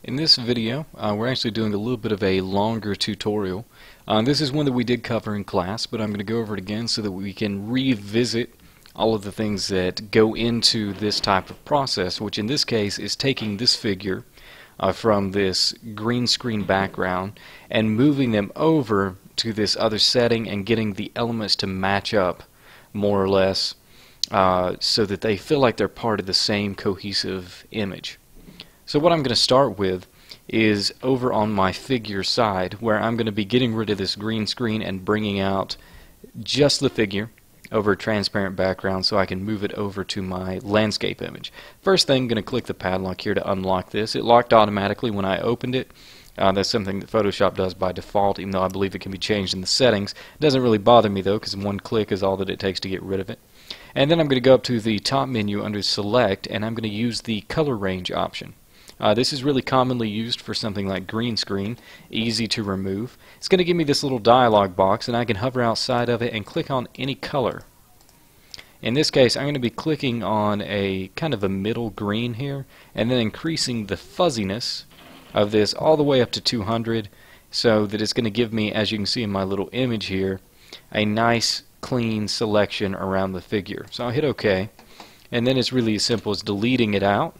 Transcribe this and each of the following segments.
In this video, we're actually doing a little bit of a longer tutorial. This is one that we did cover in class, but I'm going to go over it again so that we can revisit all of the things that go into this type of process, which in this case is taking this figure from this green screen background and moving them over to this other setting and getting the elements to match up more or less so that they feel like they're part of the same cohesive image. So what I'm going to start with is over on my figure side, where I'm going to be getting rid of this green screen and bringing out just the figure over a transparent background so I can move it over to my landscape image. First thing, I'm going to click the padlock here to unlock this. It locked automatically when I opened it. That's something that Photoshop does by default, even though I believe it can be changed in the settings. It doesn't really bother me though, because one click is all that it takes to get rid of it. And then I'm going to go up to the top menu under Select, and I'm going to use the Color Range option. This is really commonly used for something like green screen, easy to remove. It's going to give me this little dialog box, and I can hover outside of it and click on any color. In this case, I'm going to be clicking on a kind of a middle green here, and then increasing the fuzziness of this all the way up to 200, so that it's going to give me, as you can see in my little image here, a nice clean selection around the figure. So I'll hit OK, and then it's really as simple as deleting it out,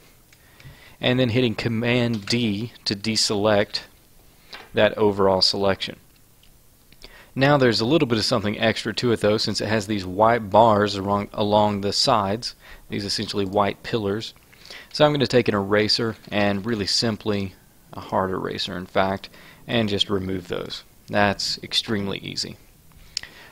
and then hitting Command D to deselect that overall selection. Now there's a little bit of something extra to it though, since it has these white bars along the sides, these essentially white pillars. So I'm going to take an eraser, and really simply, a hard eraser in fact, and just remove those. That's extremely easy.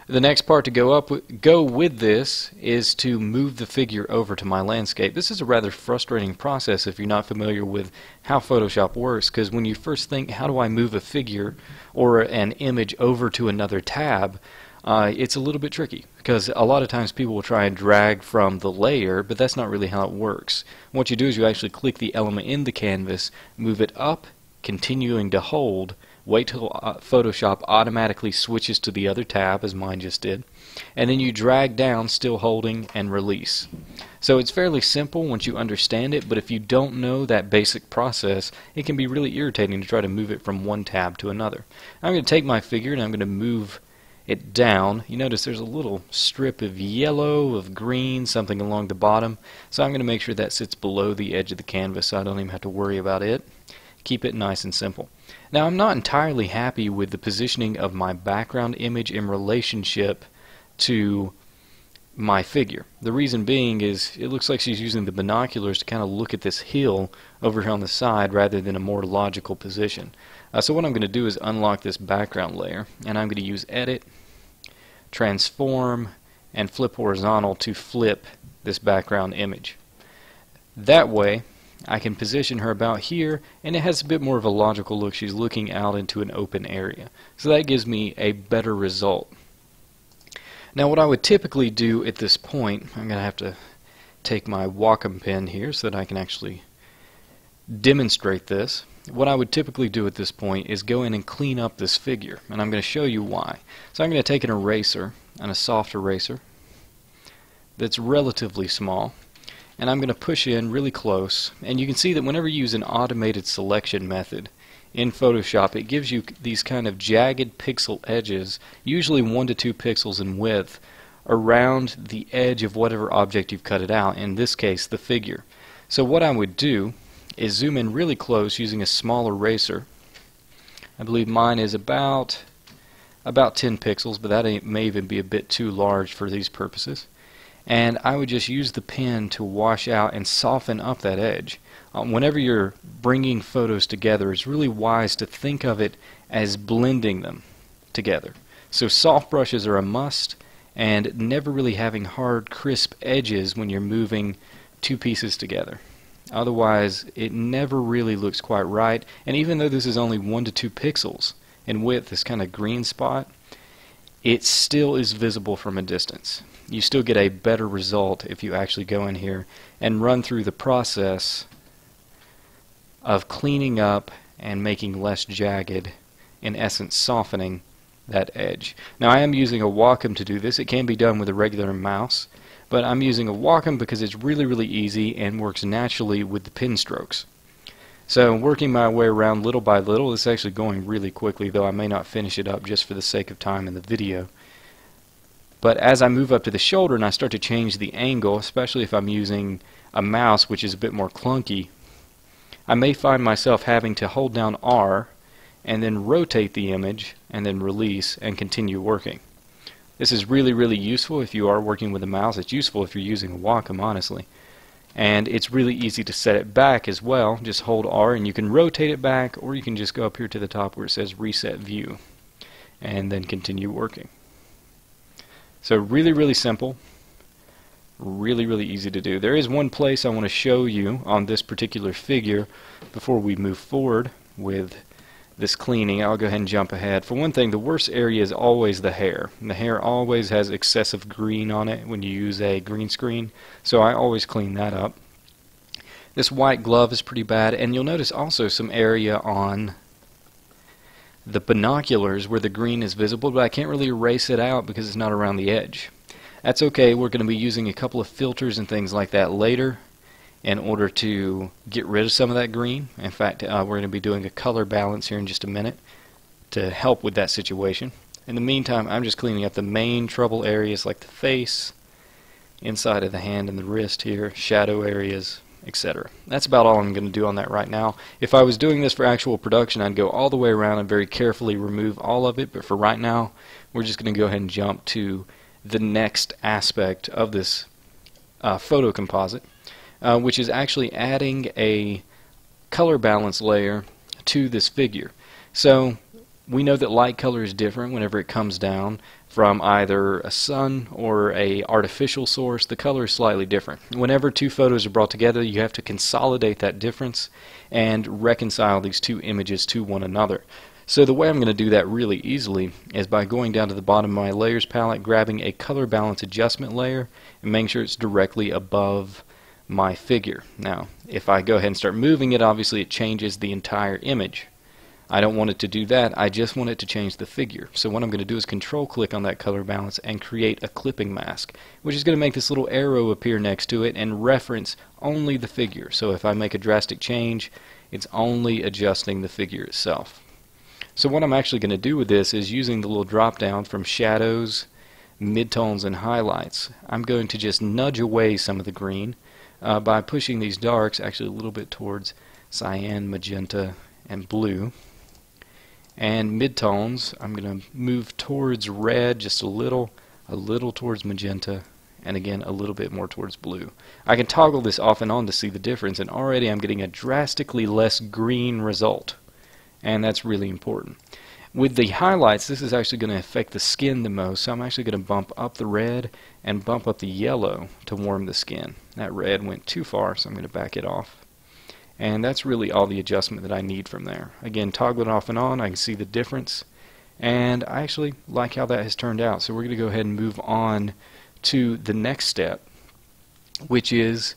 The next part to go with this is to move the figure over to my landscape. This is a rather frustrating process if you're not familiar with how Photoshop works, because when you first think, how do I move a figure or an image over to another tab, it's a little bit tricky, because a lot of times people will try and drag from the layer, but that's not really how it works. What you do is you actually click the element in the canvas, move it up, continuing to hold, wait till Photoshop automatically switches to the other tab, as mine just did, and then you drag down, still holding, and release. So it's fairly simple once you understand it, but if you don't know that basic process, it can be really irritating to try to move it from one tab to another. I'm going to take my figure and I'm going to move it down. You notice there's a little strip of yellow, of green, something along the bottom, so I'm going to make sure that sits below the edge of the canvas so I don't even have to worry about it. Keep it nice and simple. Now I'm not entirely happy with the positioning of my background image in relationship to my figure. The reason being is it looks like she's using the binoculars to kind of look at this hill over here on the side rather than a more logical position. So what I'm going to do is unlock this background layer, and I'm going to use Edit, Transform, and Flip Horizontal to flip this background image. That way I can position her about here, and it has a bit more of a logical look. She's looking out into an open area. So that gives me a better result. Now what I would typically do at this point, I'm going to have to take my Wacom pen here so that I can actually demonstrate this. What I would typically do at this point is go in and clean up this figure, and I'm going to show you why. So I'm going to take an eraser, and a soft eraser that's relatively small, and I'm going to push in really close, and you can see that whenever you use an automated selection method in Photoshop, it gives you these kind of jagged pixel edges, usually 1 to 2 pixels in width, around the edge of whatever object you've cut it out, in this case the figure. So what I would do is zoom in really close using a small eraser. I believe mine is about 10 pixels, but that may even be a bit too large for these purposes. And I would just use the pen to wash out and soften up that edge. Whenever you're bringing photos together, it's really wise to think of it as blending them together. So soft brushes are a must, and never really having hard, crisp edges when you're moving two pieces together. Otherwise, it never really looks quite right, and even though this is only 1 to 2 pixels in width, this kind of green spot, it still is visible from a distance. You still get a better result if you actually go in here and run through the process of cleaning up and making less jagged, in essence softening that edge. Now I am using a Wacom to do this. It can be done with a regular mouse, but I'm using a Wacom because it's really easy and works naturally with the pen strokes. So working my way around little by little, it's actually going really quickly, though I may not finish it up just for the sake of time in the video. But as I move up to the shoulder and I start to change the angle, especially if I'm using a mouse which is a bit more clunky, I may find myself having to hold down R and then rotate the image and then release and continue working. This is really, really useful if you are working with a mouse. It's useful if you're using a Wacom, honestly. And it's really easy to set it back as well. Just hold R and you can rotate it back, or you can just go up here to the top where it says Reset View and then continue working. So really, really simple. Really, really easy to do. There is one place I want to show you on this particular figure before we move forward with this cleaning. I'll go ahead and jump ahead. For one thing, the worst area is always the hair. And the hair always has excessive green on it when you use a green screen, so I always clean that up. This white glove is pretty bad, and you'll notice also some area on the binoculars where the green is visible, but I can't really erase it out because it's not around the edge. That's okay. We're going to be using a couple of filters and things like that later in order to get rid of some of that green. In fact, we're going to be doing a color balance here in just a minute to help with that situation. In the meantime, I'm just cleaning up the main trouble areas like the face, inside of the hand and the wrist here, shadow areas, etc. That's about all I'm going to do on that right now. If I was doing this for actual production, I'd go all the way around and very carefully remove all of it, but for right now, we're just going to go ahead and jump to the next aspect of this photo composite, which is actually adding a color balance layer to this figure. So we know that light color is different whenever it comes down from either a sun or a artificial source. The color is slightly different. Whenever two photos are brought together, you have to consolidate that difference and reconcile these two images to one another. So the way I'm going to do that really easily is by going down to the bottom of my layers palette, grabbing a color balance adjustment layer and making sure it's directly above my figure. Now, if I go ahead and start moving it, obviously it changes the entire image. I don't want it to do that. I just want it to change the figure. So what I'm going to do is control click on that color balance and create a clipping mask, which is going to make this little arrow appear next to it and reference only the figure. So if I make a drastic change, it's only adjusting the figure itself. So what I'm actually going to do with this is using the little drop down from shadows, midtones, and highlights. I'm going to just nudge away some of the green by pushing these darks actually a little bit towards cyan, magenta, and blue. And midtones, I'm going to move towards red just a little towards magenta, and again a little bit more towards blue. I can toggle this off and on to see the difference, and already I'm getting a drastically less green result. And that's really important. With the highlights, this is actually going to affect the skin the most, so I'm actually going to bump up the red and bump up the yellow to warm the skin. That red went too far, so I'm going to back it off. And that's really all the adjustment that I need from there. Again, toggle it off and on, I can see the difference, and I actually like how that has turned out. So we're going to go ahead and move on to the next step, which is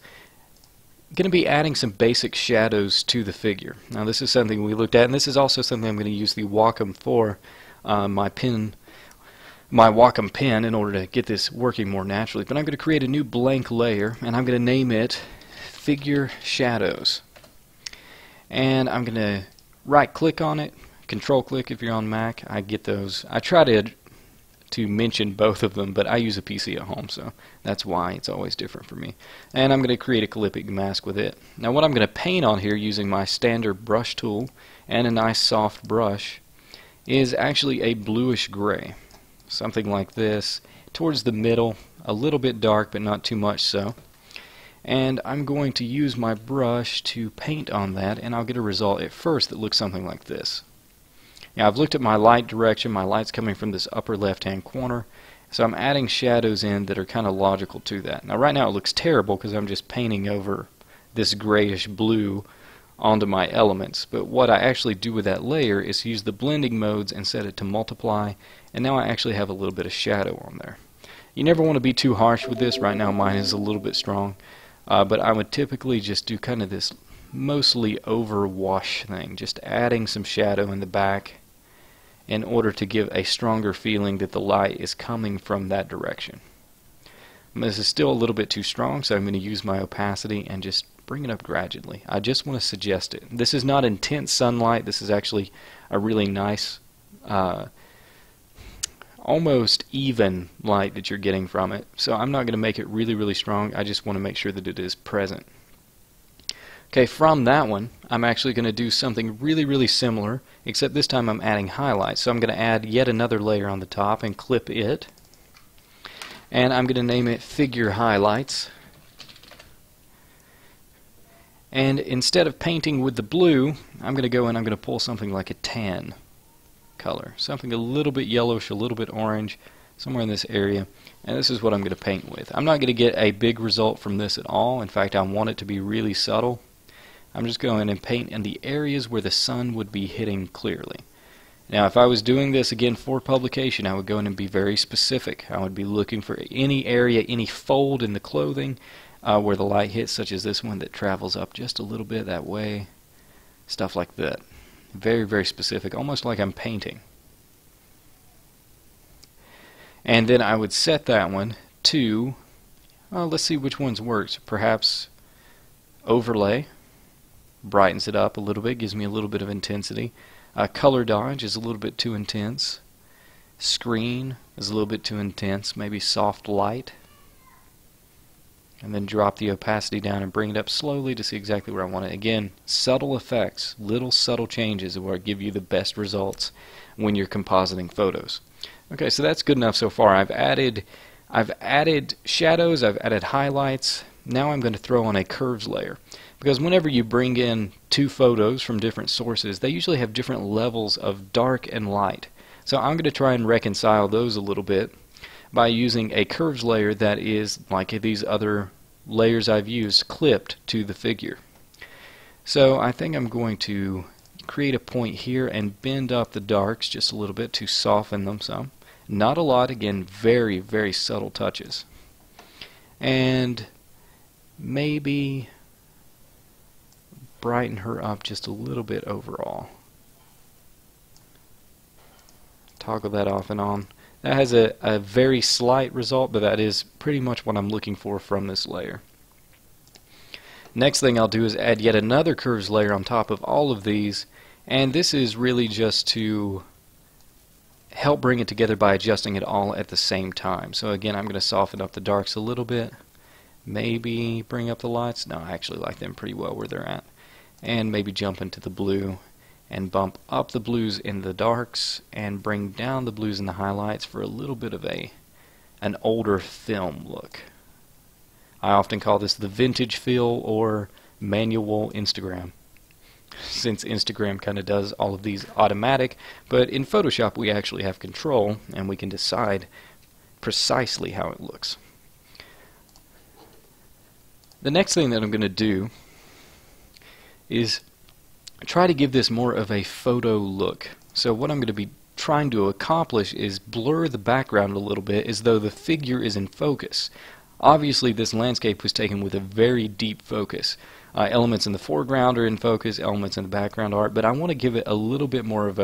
going to be adding some basic shadows to the figure. Now this is something we looked at, and this is also something I'm going to use the Wacom for, my Wacom pen, in order to get this working more naturally. But I'm going to create a new blank layer, and I'm going to name it Figure Shadows. And I'm going to right click on it, control click if you're on Mac. I get those. I try to mention both of them, but I use a PC at home, so that's why it's always different for me. And I'm going to create a clipping mask with it. Now what I'm going to paint on here using my standard brush tool and a nice soft brush is actually a bluish gray, something like this, towards the middle, a little bit dark but not too much so. And I'm going to use my brush to paint on that, and I'll get a result at first that looks something like this. Now I've looked at my light direction. My light's coming from this upper left hand corner, so I'm adding shadows in that are kind of logical to that. Now right now it looks terrible because I'm just painting over this grayish blue onto my elements, but what I actually do with that layer is use the blending modes and set it to multiply, and now I actually have a little bit of shadow on there. You never want to be too harsh with this. Right now mine is a little bit strong, but I would typically just do kind of this mostly overwash thing, just adding some shadow in the back in order to give a stronger feeling that the light is coming from that direction. This is still a little bit too strong, so I'm going to use my opacity and just bring it up gradually. I just want to suggest it. This is not intense sunlight. This is actually a really nice, almost even light that you're getting from it. So I'm not going to make it really, really strong. I just want to make sure that it is present. Okay, from that one, I'm actually going to do something really, really similar, except this time I'm adding highlights. So I'm going to add yet another layer on the top and clip it. And I'm going to name it Figure Highlights. And instead of painting with the blue, I'm going to go and I'm going to pull something like a tan color. Something a little bit yellowish, a little bit orange, somewhere in this area. And this is what I'm going to paint with. I'm not going to get a big result from this at all. In fact, I want it to be really subtle. I'm just going and paint in the areas where the sun would be hitting clearly. Now, if I was doing this again for publication, I would go in and be very specific. I would be looking for any area, any fold in the clothing where the light hits, such as this one that travels up just a little bit that way. Stuff like that. Very, very specific, almost like I'm painting. And then I would set that one to, well, let's see which ones works. Perhaps overlay. Brightens it up a little bit, gives me a little bit of intensity. Color dodge is a little bit too intense. Screen is a little bit too intense. Maybe soft light. And then drop the opacity down and bring it up slowly to see exactly where I want it. Again, subtle effects, little subtle changes are what give you the best results when you're compositing photos. Okay, so that's good enough so far. I've added shadows, I've added highlights. Now I'm going to throw on a curves layer. Because whenever you bring in two photos from different sources, they usually have different levels of dark and light. So I'm going to try and reconcile those a little bit by using a curves layer that is like these other layers I've used clipped to the figure. So I think I'm going to create a point here and bend up the darks just a little bit to soften them some. Not a lot, again, very, very subtle touches. And maybe brighten her up just a little bit overall. Toggle that off and on. That has a very slight result, but that is pretty much what I'm looking for from this layer. Next thing I'll do is add yet another curves layer on top of all of these, and this is really just to help bring it together by adjusting it all at the same time. So again, I'm going to soften up the darks a little bit, maybe bring up the lights. No, I actually like them pretty well where they're at. And maybe jump into the blue and bump up the blues in the darks and bring down the blues in the highlights for a little bit of an older film look. I often call this the vintage feel or manual Instagram, since Instagram kind of does all of these automatic, but in Photoshop we actually have control and we can decide precisely how it looks. The next thing that I'm going to do is try to give this more of a photo look. So what I'm going to be trying to accomplish is blur the background a little bit as though the figure is in focus. Obviously this landscape was taken with a very deep focus. Elements in the foreground are in focus, elements in the background aren't, but I want to give it a little bit more of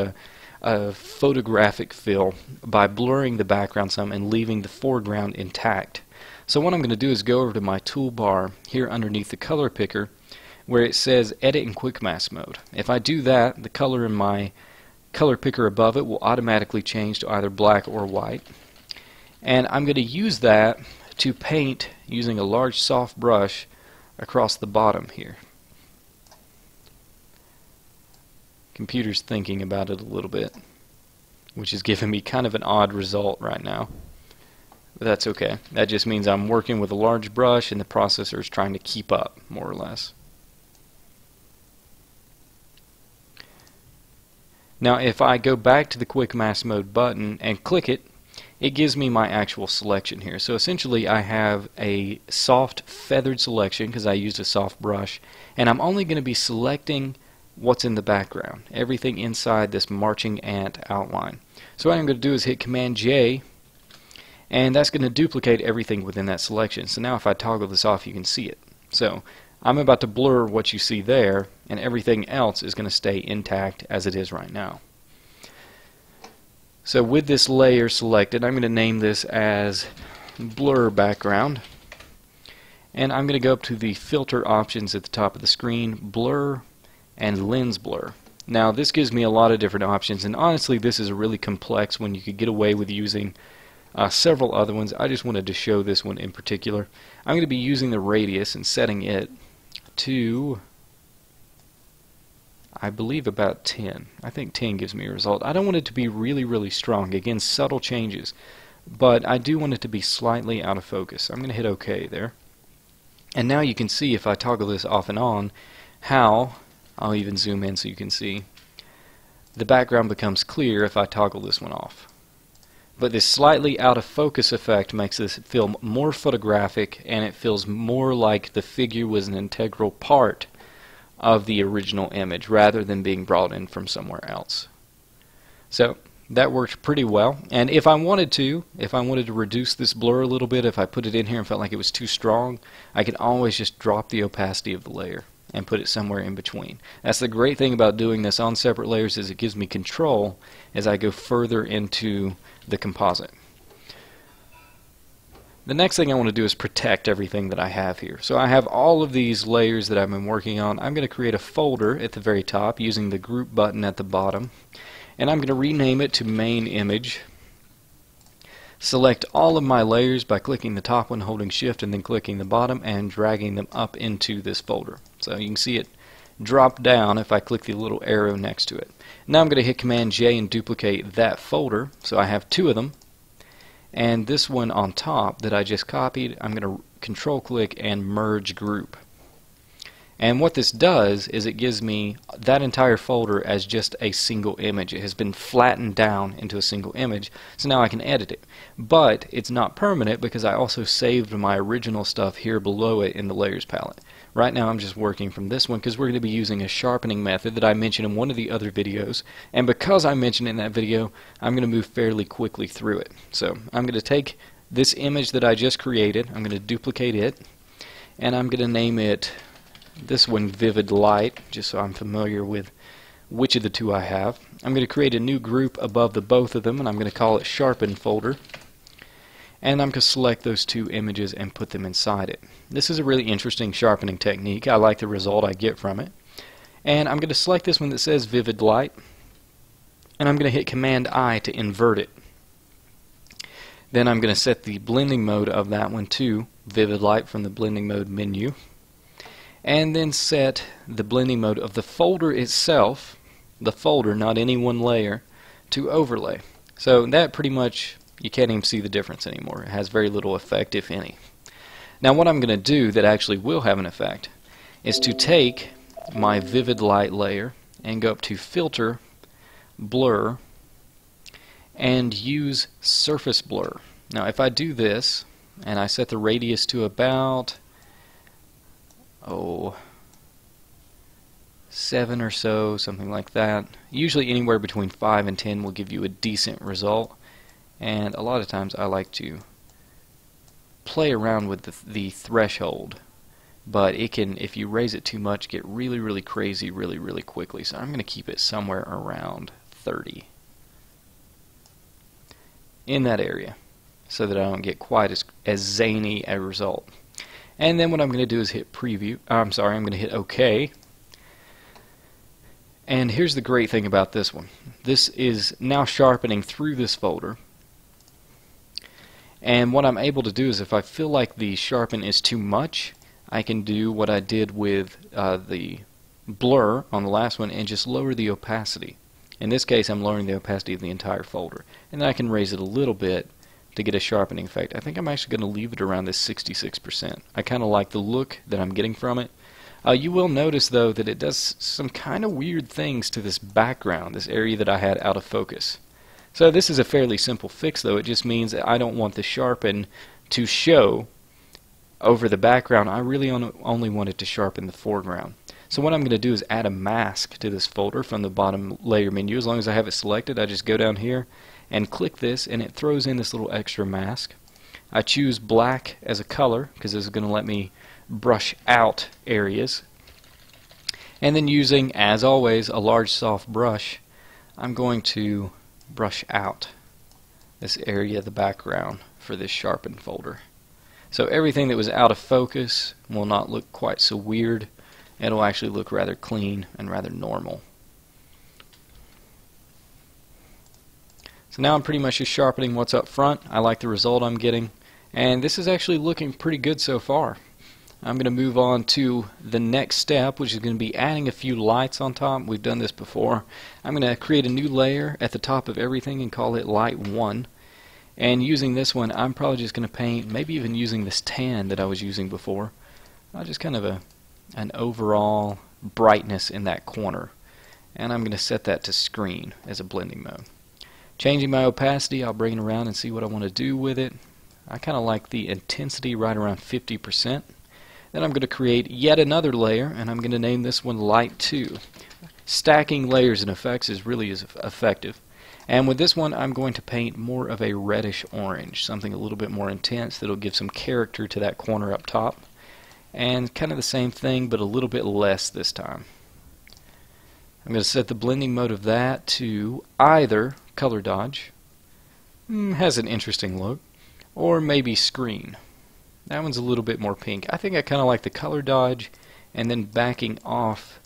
a photographic feel by blurring the background some and leaving the foreground intact. So what I'm going to do is go over to my toolbar here underneath the color picker where it says Edit in Quick Mask Mode. If I do that, the color in my color picker above it will automatically change to either black or white. And I'm going to use that to paint using a large soft brush across the bottom here. Computer's thinking about it a little bit, which is giving me kind of an odd result right now. But that's okay. That just means I'm working with a large brush and the processor is trying to keep up, more or less. Now if I go back to the Quick Mask Mode button and click it, it gives me my actual selection here. So essentially I have a soft feathered selection because I used a soft brush, and I'm only going to be selecting what's in the background, everything inside this marching ant outline. So what I'm going to do is hit Command J, and that's going to duplicate everything within that selection. So now if I toggle this off, you can see it. So I'm about to blur what you see there, and everything else is going to stay intact as it is right now. So with this layer selected, I'm going to name this as Blur Background. And I'm going to go up to the filter options at the top of the screen, blur and lens blur. Now this gives me a lot of different options, and honestly this is a really complex one. You could get away with using several other ones. I just wanted to show this one in particular. I'm going to be using the radius and setting it to, I believe, about 10. I think 10 gives me a result. I don't want it to be really strong. Again, subtle changes, but I do want it to be slightly out of focus. I'm going to hit OK there. And now you can see, if I toggle this off and on, how, I'll even zoom in so you can see, the background becomes clear if I toggle this one off. But this slightly out of focus effect makes this feel more photographic, and it feels more like the figure was an integral part of the original image rather than being brought in from somewhere else. So that worked pretty well. And if I wanted to reduce this blur a little bit, if I put it in here and felt like it was too strong, I could always just drop the opacity of the layer and put it somewhere in between. That's the great thing about doing this on separate layers, is it gives me control as I go further into the composite. The next thing I want to do is protect everything that I have here. So I have all of these layers that I've been working on. I'm going to create a folder at the very top using the group button at the bottom, and I'm going to rename it to main image. Select all of my layers by clicking the top one, holding shift, and then clicking the bottom and dragging them up into this folder. So you can see it drop down if I click the little arrow next to it. Now I'm going to hit Command J and duplicate that folder, so I have two of them. And this one on top that I just copied, I'm going to control click and merge group. And what this does is it gives me that entire folder as just a single image. It has been flattened down into a single image, so now I can edit it. But it's not permanent because I also saved my original stuff here below it in the layers palette. Right now I'm just working from this one because we're going to be using a sharpening method that I mentioned in one of the other videos, and because I mentioned it in that video, I'm going to move fairly quickly through it. So I'm going to take this image that I just created, I'm going to duplicate it, and I'm going to name it, this one, Vivid Light, just so I'm familiar with which of the two I have. I'm going to create a new group above the both of them, and I'm going to call it Sharpen folder. And I'm going to select those two images and put them inside it. This is a really interesting sharpening technique. I like the result I get from it. And I'm going to select this one that says Vivid Light, and I'm going to hit Command I to invert it. Then I'm going to set the blending mode of that one to Vivid Light from the blending mode menu, and then set the blending mode of the folder itself, the folder, not any one layer, to overlay. So that pretty much, you can't even see the difference anymore. It has very little effect, if any. Now what I'm going to do that actually will have an effect is to take my Vivid Light layer and go up to Filter, Blur, and use Surface Blur. Now if I do this and I set the radius to about 7 or so, something like that. Usually anywhere between 5 and 10 will give you a decent result, and a lot of times I like to play around with the threshold, but it can, if you raise it too much, get really crazy really quickly. So I'm going to keep it somewhere around 30 in that area so that I don't get quite as zany a result. And then what I'm going to do is hit preview. I'm going to hit OK. And here's the great thing about this one. This is now sharpening through this folder. And what I'm able to do is, if I feel like the sharpen is too much, I can do what I did with the blur on the last one and just lower the opacity. In this case, I'm lowering the opacity of the entire folder. And then I can raise it a little bit to get a sharpening effect. I think I'm actually going to leave it around this 66%. I kind of like the look that I'm getting from it. You will notice though that it does some kind of weird things to this background, this area that I had out of focus. So this is a fairly simple fix though. It just means that I don't want the sharpen to show over the background. I really only want it to sharpen the foreground. So what I'm going to do is add a mask to this folder from the bottom layer menu. As long as I have it selected, I just go down here and click this, and it throws in this little extra mask. I choose black as a color because this is going to let me brush out areas. And then using, as always, a large soft brush, I'm going to brush out this area of the background for this sharpen folder. So everything that was out of focus will not look quite so weird. It'll actually look rather clean and rather normal. So now I'm pretty much just sharpening what's up front. I like the result I'm getting, and this is actually looking pretty good so far. I'm going to move on to the next step, which is going to be adding a few lights on top. We've done this before. I'm going to create a new layer at the top of everything and call it Light 1. And using this one, I'm probably just going to paint, maybe even using this tan that I was using before. Just kind of an overall brightness in that corner. And I'm going to set that to screen as a blending mode. Changing my opacity, I'll bring it around and see what I want to do with it. I kind of like the intensity right around 50%. Then I'm going to create yet another layer, and I'm going to name this one Light 2. Stacking layers and effects is really effective. And with this one, I'm going to paint more of a reddish orange, something a little bit more intense that'll give some character to that corner up top. And kind of the same thing, but a little bit less this time. I'm going to set the blending mode of that to either Color Dodge, has an interesting look, or maybe Screen. That one's a little bit more pink. I think I kind of like the Color Dodge and then backing off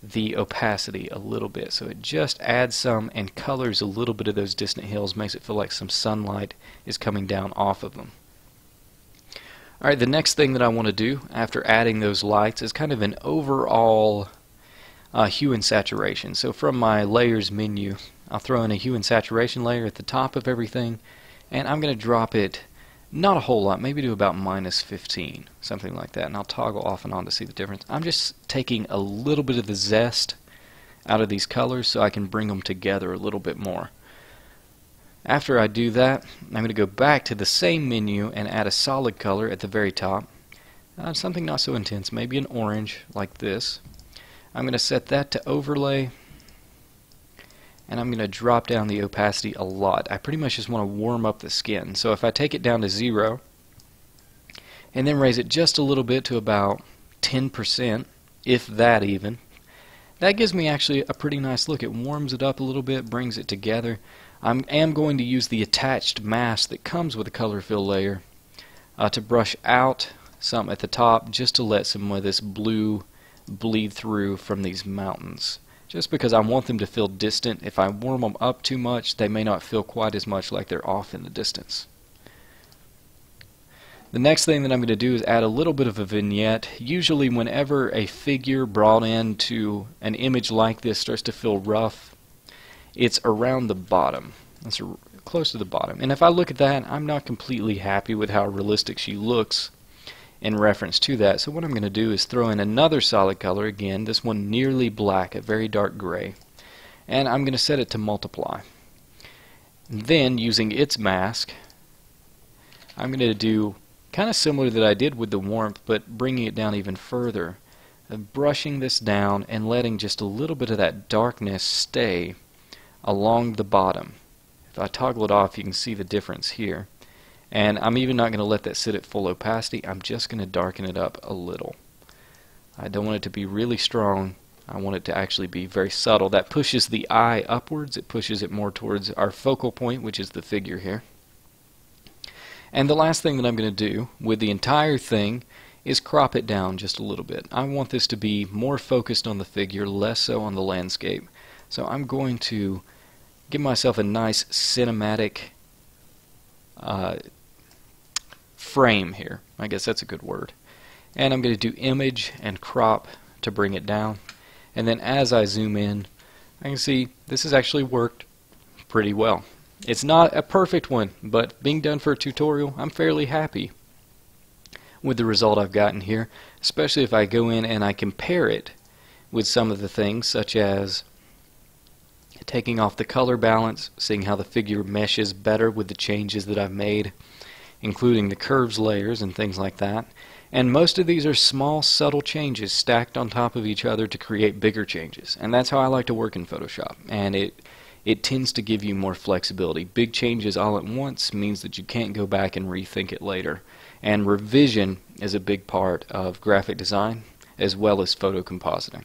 the opacity a little bit, so it just adds some and colors a little bit of those distant hills, makes it feel like some sunlight is coming down off of them. Alright, the next thing that I want to do after adding those lights is kind of an overall hue and saturation. So from my layers menu, I'll throw in a hue and saturation layer at the top of everything, and I'm going to drop it not a whole lot, maybe to about -15, something like that, and I'll toggle off and on to see the difference. I'm just taking a little bit of the zest out of these colors so I can bring them together a little bit more. After I do that, I'm going to go back to the same menu and add a solid color at the very top. Something not so intense, maybe an orange like this. I'm going to set that to overlay, and I'm going to drop down the opacity a lot. I pretty much just want to warm up the skin. So if I take it down to 0 and then raise it just a little bit to about 10%, if that even, that gives me actually a pretty nice look. It warms it up a little bit, brings it together. I am going to use the attached mask that comes with the color fill layer to brush out some at the top, just to let some of this blue bleed through from these mountains. Just because I want them to feel distant. If I warm them up too much, they may not feel quite as much like they're off in the distance. The next thing that I'm going to do is add a little bit of a vignette. Usually whenever a figure brought into an image like this starts to feel rough, it's around the bottom. That's close to the bottom. And if I look at that, I'm not completely happy with how realistic she looks in reference to that. So what I'm going to do is throw in another solid color, again, this one nearly black, a very dark gray, and I'm going to set it to multiply. Then using its mask, I'm going to do kind of similar that I did with the warmth, but bringing it down even further, brushing this down and letting just a little bit of that darkness stay along the bottom. If I toggle it off, you can see the difference here. And I'm even not going to let that sit at full opacity. I'm just going to darken it up a little. I don't want it to be really strong. I want it to actually be very subtle. That pushes the eye upwards. It pushes it more towards our focal point, which is the figure here. And the last thing that I'm going to do with the entire thing is crop it down just a little bit. I want this to be more focused on the figure, less so on the landscape. So I'm going to give myself a nice cinematic frame here. I guess that's a good word. And I'm going to do image and crop to bring it down. And then as I zoom in, I can see this has actually worked pretty well. It's not a perfect one, but being done for a tutorial, I'm fairly happy with the result I've gotten here, especially if I go in and I compare it with some of the things, such as taking off the color balance, seeing how the figure meshes better with the changes that I've made, including the curves layers and things like that. And most of these are small, subtle changes stacked on top of each other to create bigger changes. And that's how I like to work in Photoshop. And it tends to give you more flexibility. Big changes all at once means that you can't go back and rethink it later. And revision is a big part of graphic design as well as photo compositing.